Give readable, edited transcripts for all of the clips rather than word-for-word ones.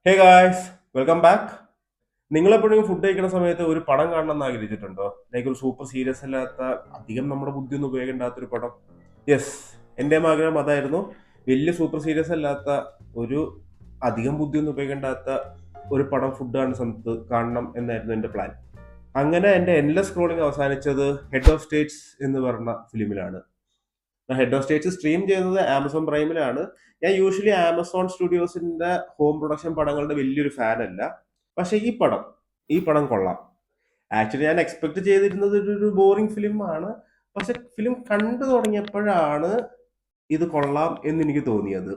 ഹേ guys, welcome back. നിങ്ങളെപ്പോഴും food കഴിക്കുന്ന സമയത്ത് ഒരു പടം കാണണം എന്ന് ആഗ്രഹിച്ചിട്ടുണ്ടോ? ലൈക്ക് ഒരു സൂപ്പർ സീരിയസ് അല്ലാത്ത, അധികം നമ്മുടെ ബുദ്ധി ഒന്നും ഉപയോഗിക്കേണ്ടാത്ത ഒരു പടം. യെസ്, എൻ്റെ ആഗ്രഹം അതായിരുന്നു. വലിയ സൂപ്പർ സീരിയസ് അല്ലാത്ത ഒരു, അധികം ബുദ്ധി ഒന്നും ഉപയോഗിക്കേണ്ടാത്ത ഒരു പടം ഫുഡ് കാണുന്ന സമയത്ത് കാണണം എന്നായിരുന്നു എൻ്റെ പ്ലാൻ. അങ്ങനെ എൻ്റെ എൻലെസ് സ്ക്രോളിംഗ് അവസാനിച്ചത് ഹെഡ് ഓഫ് സ്റ്റേറ്റ്സ് എന്ന് പറഞ്ഞ ഫിലിമിലാണ്. ഹെഡ് ഓഫ് സ്റ്റേറ്റ്സ് സ്ട്രീം ചെയ്യുന്നത് ആമസോൺ പ്രൈമിലാണ്. ഞാൻ യൂഷ്വലി ആമസോൺ സ്റ്റുഡിയോസിന്റെ ഹോം പ്രൊഡക്ഷൻ പടങ്ങളുടെ വലിയൊരു ഫാൻ അല്ല. പക്ഷെ ഈ പടം കൊള്ളാം. ആക്ച്വലി ഞാൻ എക്സ്പെക്ട് ചെയ്തിരുന്നത് ഒരു ബോറിംഗ് ഫിലിം ആണ്. പക്ഷെ ഫിലിം കണ്ടു തുടങ്ങിയപ്പോഴാണ് ഇത് കൊള്ളാം എന്ന് എനിക്ക് തോന്നിയത്.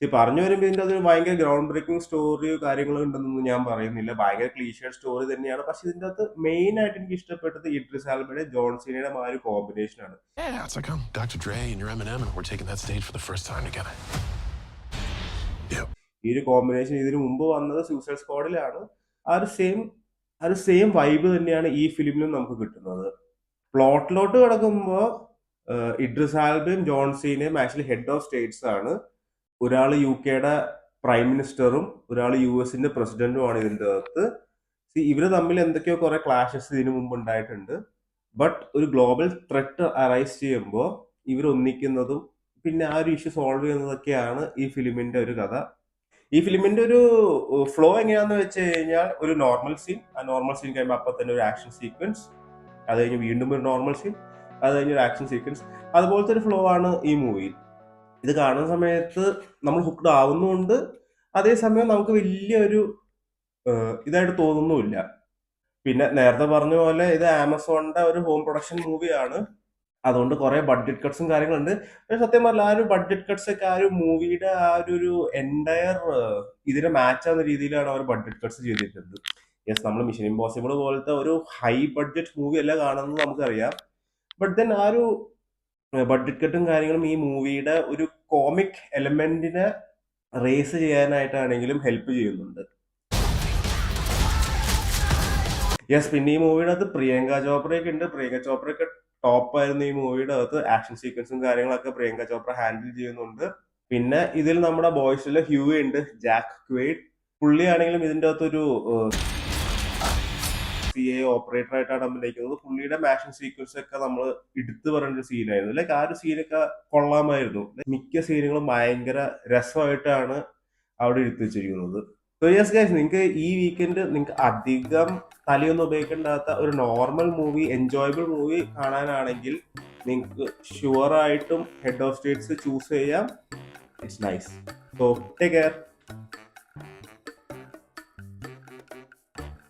ഈ പറഞ്ഞു വരുമ്പോൾ ഇതിന്റെ അതൊരു ഭയങ്കര ഗ്രൗണ്ട് ബ്രേക്കിംഗ് സ്റ്റോറിയോ കാര്യങ്ങളോ ഉണ്ടെന്നൊന്നും ഞാൻ പറയുന്നില്ല. ഭയങ്കര ക്ലീഷേഡ് സ്റ്റോറി തന്നെയാണ്. പക്ഷെ ഇതിന്റെ അകത്ത് മെയിൻ ആയിട്ട് എനിക്ക് ഇഷ്ടപ്പെട്ടത് ഇഡ്രിസ് ആൽബയുടെ ജോൺസീനയുടെ ആ ഒരു കോമ്പിനേഷൻ ആണ്. Yeah, it's like I'm Dr. Dre and you're Eminem and we're taking that stage for the first time together. Yeah. ഈ ഒരു കോമ്പിനേഷൻ ഇതിനു മുമ്പ് വന്നത് സൂസൈഡ് സ്ക്വാഡിലാണ്. ആ ഒരു സെയിം ആ ഒരു സെയിം വൈബ് തന്നെയാണ് ഈ ഫിലിമിലും നമുക്ക് കിട്ടുന്നത്. പ്ലോട്ടിലോട്ട് കിടക്കുമ്പോൾ Idris ആൽബയും ജോൺസീനയും actually head of States ആണ്. ഒരാൾ യു കെയുടെ പ്രൈം മിനിസ്റ്ററും ഒരാൾ യു എസിന്റെ പ്രസിഡന്റുമാണ് ഇതിന്റെ അകത്ത്. ഇവര് തമ്മിൽ എന്തൊക്കെയോ കുറെ ക്ലാഷസ് ഇതിനു മുമ്പ് ഉണ്ടായിട്ടുണ്ട്. ബട്ട് ഒരു ഗ്ലോബൽ ത്രെറ്റ് അറൈസ് ചെയ്യുമ്പോൾ ഇവർ ഒന്നിക്കുന്നതും പിന്നെ ആ ഒരു ഇഷ്യൂ സോൾവ് ചെയ്യുന്നതൊക്കെയാണ് ഈ ഫിലിമിന്റെ ഒരു കഥ. ഈ ഫിലിമിന്റെ ഒരു ഫ്ലോ എങ്ങനെയാന്ന് വെച്ച് കഴിഞ്ഞാൽ, ഒരു നോർമൽ സീൻ, ആ നോർമൽ സീൻ കഴിയുമ്പോൾ അപ്പൊ തന്നെ ഒരു ആക്ഷൻ സീക്വൻസ്, അത് കഴിഞ്ഞ് വീണ്ടും ഒരു നോർമൽ സീൻ, അത് കഴിഞ്ഞ് ഒരു ആക്ഷൻ സീക്വൻസ്, അതുപോലത്തെ ഒരു ഫ്ലോ ആണ് ഈ മൂവിയിൽ. ഇത് കാണുന്ന സമയത്ത് നമ്മൾ ഹുക്ഡ് ആവുന്നുണ്ട്, അതേസമയം നമുക്ക് വലിയൊരു ഇതായിട്ട് തോന്നുന്നുമില്ല. പിന്നെ നേരത്തെ പറഞ്ഞ പോലെ ഇത് ആമസോണിന്റെ ഒരു ഹോം പ്രൊഡക്ഷൻ മൂവിയാണ്. അതുകൊണ്ട് കുറെ ബഡ്ജറ്റ് കട്ട്സും കാര്യങ്ങളുണ്ട്. പക്ഷെ സത്യം പറഞ്ഞാൽ ആ ഒരു ബഡ്ജറ്റ് കട്ട്സ് ഒക്കെ ആ ഒരു മൂവിയുടെ ആ ഒരു എൻറ്റയർ ഇതിനെ മാച്ച് ആവുന്ന രീതിയിലാണ് അവർ ബഡ്ജറ്റ് കട്ട്സ് ചെയ്തിട്ടുണ്ട്. യെസ്, നമ്മൾ മിഷൻ ഇമ്പോസിബിൾ പോലത്തെ ഒരു ഹൈ ബഡ്ജറ്റ് മൂവി അല്ല കാണുന്നത് നമുക്കറിയാം. ബട്ട് ദെൻ ആ ഒരു ബഡ്ജറ്റ് കട്ടും കാര്യങ്ങളും ഈ മൂവിയുടെ ഒരു കോമിക് എലമെന്റിനെ റേസ് ചെയ്യാനായിട്ടാണെങ്കിലും ഹെൽപ്പ് ചെയ്യുന്നുണ്ട്. യെസ്, പിന്നെ ഈ മൂവിയുടെ അകത്ത് പ്രിയങ്ക ചോപ്രയൊക്കെ ഉണ്ട്. പ്രിയങ്ക ചോപ്രയൊക്കെ ടോപ്പ് ആയിരുന്നു ഈ മൂവിയുടെ അകത്ത്. ആക്ഷൻ സീക്വൻസും കാര്യങ്ങളൊക്കെ പ്രിയങ്ക ചോപ്ര ഹാൻഡിൽ ചെയ്യുന്നുണ്ട്. പിന്നെ ഇതിൽ നമ്മുടെ ബോയ്സിലെ ഹ്യൂ ഉണ്ട്, ജാക്ക് ക്വേഡ്. പുള്ളിയാണെങ്കിലും ഇതിന്റെ അകത്തൊരു CA ഓപ്പറേറ്റർ ആയിട്ടാണ് അഭിനയിക്കുന്നത്. പുള്ളിയുടെ ആക്ഷൻ സീക്വൻസ് ഒക്കെ നമ്മൾ എടുത്തു പറയേണ്ട ഒരു സീനായിരുന്നു. ലൈക്ക് ആ ഒരു സീനൊക്കെ കൊള്ളാമായിരുന്നു. മിക്ക സീനുകളും ഭയങ്കര രസമായിട്ടാണ് അവിടെ എടുത്തു വെച്ചിരിക്കുന്നത്. സോ യെസ് ഗൈസ്, നിങ്ങൾക്ക് ഈ വീക്കെൻഡ് നിങ്ങൾക്ക് അധികം തലയൊന്നും ഉപയോഗിക്കേണ്ടാത്ത ഒരു നോർമൽ മൂവി, എൻജോയബിൾ മൂവി കാണാനാണെങ്കിൽ നിങ്ങൾക്ക് ഷുവർ ആയിട്ടും ഹെഡ് ഓഫ് സ്റ്റേറ്റ്സ് ചൂസ് ചെയ്യാം. It's nice. So take care.